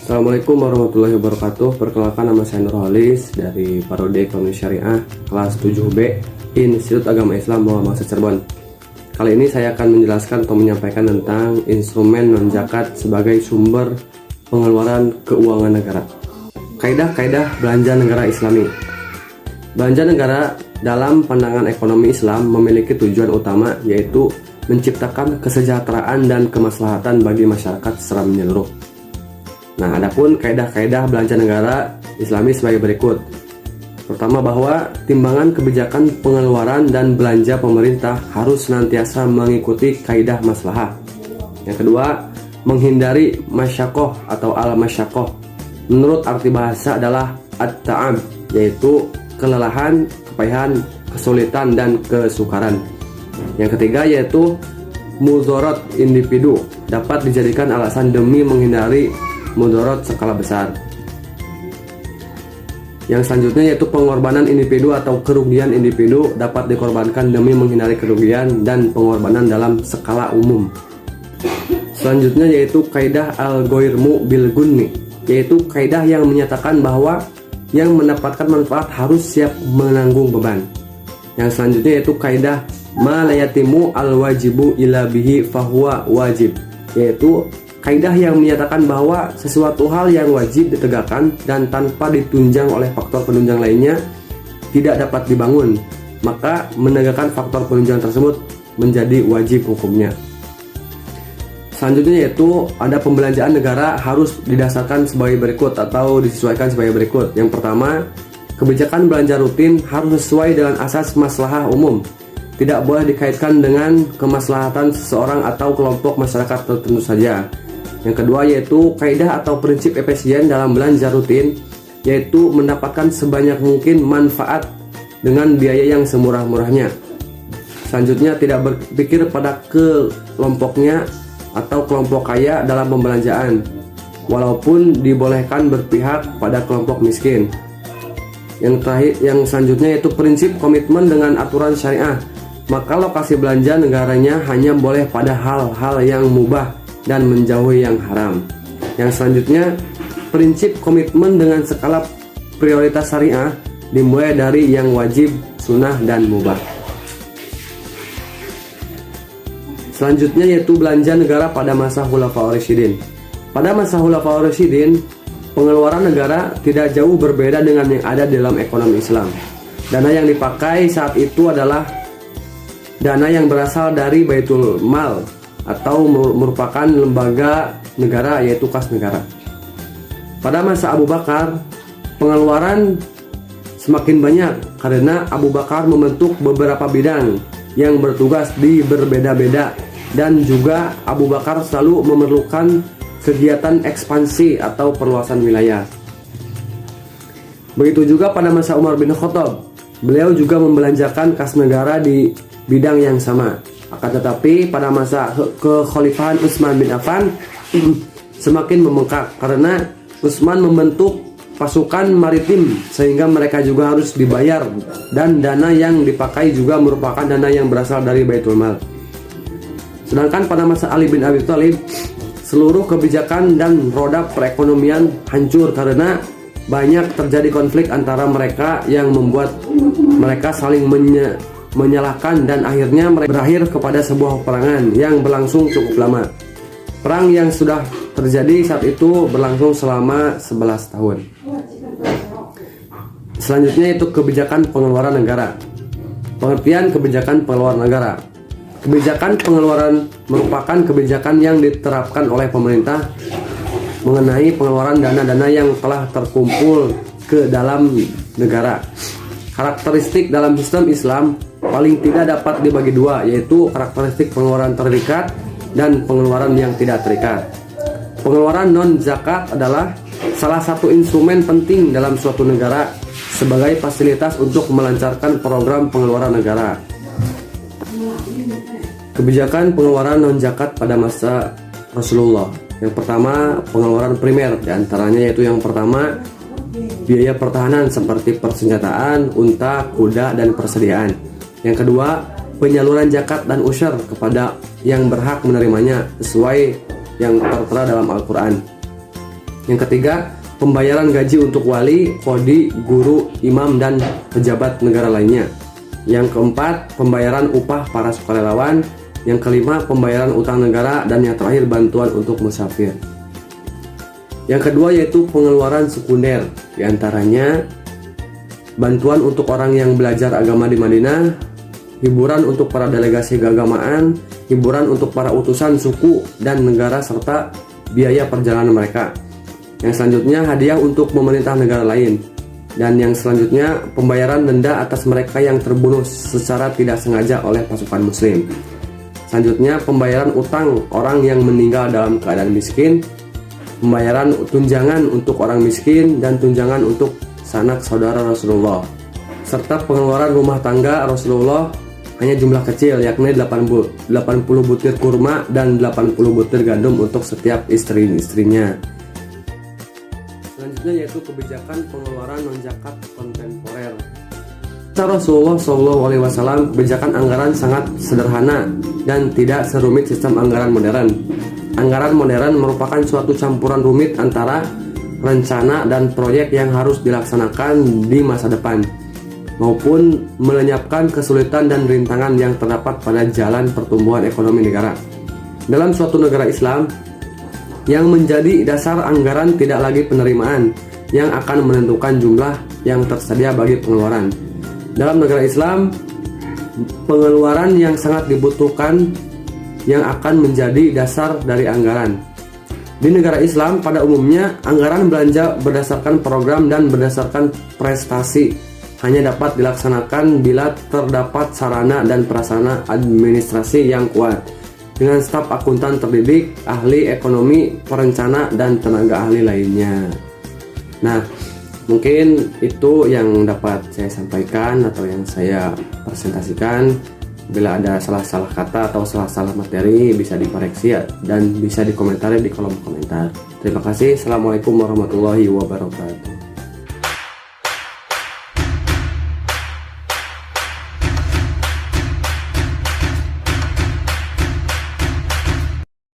Assalamualaikum warahmatullahi wabarakatuh. Perkenalkan, nama saya Nurholis dari Prodi Ekonomi Syariah kelas 7B Institut Agama Islam Muhammadiyah Cirebon. Kali ini saya akan menjelaskan atau menyampaikan tentang instrumen non-zakat sebagai sumber pengeluaran keuangan negara. Kaidah-kaidah belanja negara Islami. Belanja negara dalam pandangan ekonomi Islam memiliki tujuan utama, yaitu menciptakan kesejahteraan dan kemaslahatan bagi masyarakat secara menyeluruh. Nah, adapun kaidah-kaidah belanja negara Islami sebagai berikut. Pertama, bahwa timbangan kebijakan pengeluaran dan belanja pemerintah harus senantiasa mengikuti kaidah maslahah. Yang kedua, menghindari masyakoh atau al-masyakoh. Menurut arti bahasa adalah at-ta'ab, yaitu kelelahan, kepayahan, kesulitan, dan kesukaran. Yang ketiga yaitu mudorot individu, dapat dijadikan alasan demi menghindari mudorot skala besar. Yang selanjutnya yaitu pengorbanan individu atau kerugian individu dapat dikorbankan demi menghindari kerugian dan pengorbanan dalam skala umum. Selanjutnya yaitu kaidah al-ghairmu bil gunmi, yaitu kaidah yang menyatakan bahwa yang mendapatkan manfaat harus siap menanggung beban. Yang selanjutnya yaitu kaidah ma la yatimu al-wajibu illa bihi fahuwa wajib, yaitu kaidah yang menyatakan bahwa sesuatu hal yang wajib ditegakkan dan tanpa ditunjang oleh faktor penunjang lainnya tidak dapat dibangun, maka menegakkan faktor penunjang tersebut menjadi wajib hukumnya. Selanjutnya yaitu ada pembelanjaan negara harus didasarkan sebagai berikut atau disesuaikan sebagai berikut. Yang pertama, kebijakan belanja rutin harus sesuai dengan asas maslahah umum, tidak boleh dikaitkan dengan kemaslahatan seseorang atau kelompok masyarakat tertentu saja. Yang kedua yaitu kaidah atau prinsip efisien dalam belanja rutin, yaitu mendapatkan sebanyak mungkin manfaat dengan biaya yang semurah-murahnya. Selanjutnya tidak berpikir pada kelompoknya atau kelompok kaya dalam pembelanjaan, walaupun dibolehkan berpihak pada kelompok miskin. Yang selanjutnya yaitu prinsip komitmen dengan aturan syariah, maka lokasi belanja negaranya hanya boleh pada hal-hal yang mubah dan menjauhi yang haram. Yang selanjutnya, prinsip komitmen dengan skala prioritas syariah dimulai dari yang wajib, sunnah, dan mubah. Selanjutnya yaitu belanja negara pada masa Khulafaur Rasyidin. Pada masa Khulafaur Rasyidin, pengeluaran negara tidak jauh berbeda dengan yang ada dalam ekonomi Islam. Dana yang dipakai saat itu adalah dana yang berasal dari Baitul Mal atau merupakan lembaga negara, yaitu kas negara. Pada masa Abu Bakar, pengeluaran semakin banyak karena Abu Bakar membentuk beberapa bidang yang bertugas di berbeda-beda, dan juga Abu Bakar selalu memerlukan kegiatan ekspansi atau perluasan wilayah. Begitu juga pada masa Umar bin Khattab, beliau juga membelanjakan kas negara di bidang yang sama. Akan tetapi pada masa kekhalifahan Utsman bin Affan semakin membengkak karena Utsman membentuk pasukan maritim sehingga mereka juga harus dibayar, dan dana yang dipakai juga merupakan dana yang berasal dari Baitul Mal. Sedangkan pada masa Ali bin Abi Thalib, seluruh kebijakan dan roda perekonomian hancur karena banyak terjadi konflik antara mereka yang membuat mereka saling menyalahkan, dan akhirnya mereka berakhir kepada sebuah peperangan yang berlangsung cukup lama. Perang yang sudah terjadi saat itu berlangsung selama 11 tahun. Selanjutnya itu kebijakan pengeluaran negara. Pengertian kebijakan pengeluaran negara. Kebijakan pengeluaran merupakan kebijakan yang diterapkan oleh pemerintah mengenai pengeluaran dana-dana yang telah terkumpul ke dalam negara. Karakteristik dalam sistem Islam paling tidak dapat dibagi dua, yaitu karakteristik pengeluaran terikat dan pengeluaran yang tidak terikat. Pengeluaran non-zakat adalah salah satu instrumen penting dalam suatu negara sebagai fasilitas untuk melancarkan program pengeluaran negara. Kebijakan pengeluaran non-zakat pada masa Rasulullah. Yang pertama, pengeluaran primer, diantaranya yaitu yang pertama, biaya pertahanan seperti persenjataan, unta, kuda, dan persediaan. Yang kedua, penyaluran zakat dan usyur kepada yang berhak menerimanya sesuai yang tertera dalam Al-Quran. Yang ketiga, pembayaran gaji untuk wali, qadhi, guru, imam, dan pejabat negara lainnya. Yang keempat, pembayaran upah para sukarelawan. Yang kelima, pembayaran utang negara. Dan yang terakhir, bantuan untuk musafir. Yang kedua yaitu pengeluaran sekunder, diantaranya bantuan untuk orang yang belajar agama di Madinah, hiburan untuk para delegasi keagamaan, hiburan untuk para utusan suku dan negara, serta biaya perjalanan mereka. Yang selanjutnya, hadiah untuk pemerintah negara lain. Dan yang selanjutnya, pembayaran denda atas mereka yang terbunuh secara tidak sengaja oleh pasukan muslim. Selanjutnya, pembayaran utang orang yang meninggal dalam keadaan miskin, pembayaran tunjangan untuk orang miskin, dan tunjangan untuk sanak saudara Rasulullah, serta pengeluaran rumah tangga Rasulullah hanya jumlah kecil, yakni 80 butir kurma dan 80 butir gandum untuk setiap istrinya. Selanjutnya yaitu kebijakan pengeluaran non-zakat kontemporer. Rasulullah SAW, kebijakan anggaran sangat sederhana dan tidak serumit sistem anggaran modern. Anggaran modern merupakan suatu campuran rumit antara rencana dan proyek yang harus dilaksanakan di masa depan, maupun melenyapkan kesulitan dan rintangan yang terdapat pada jalan pertumbuhan ekonomi negara. Dalam suatu negara Islam, yang menjadi dasar anggaran tidak lagi penerimaan yang akan menentukan jumlah yang tersedia bagi pengeluaran. Dalam negara Islam, pengeluaran yang sangat dibutuhkan yang akan menjadi dasar dari anggaran. Di negara Islam pada umumnya, anggaran belanja berdasarkan program dan berdasarkan prestasi hanya dapat dilaksanakan bila terdapat sarana dan prasarana administrasi yang kuat, dengan staf akuntan terdidik, ahli ekonomi, perencana, dan tenaga ahli lainnya. Nah, mungkin itu yang dapat saya sampaikan atau yang saya presentasikan. Bila ada salah-salah kata atau salah-salah materi, bisa dikoreksi ya, dan bisa dikomentari di kolom komentar. Terima kasih. Assalamualaikum warahmatullahi wabarakatuh.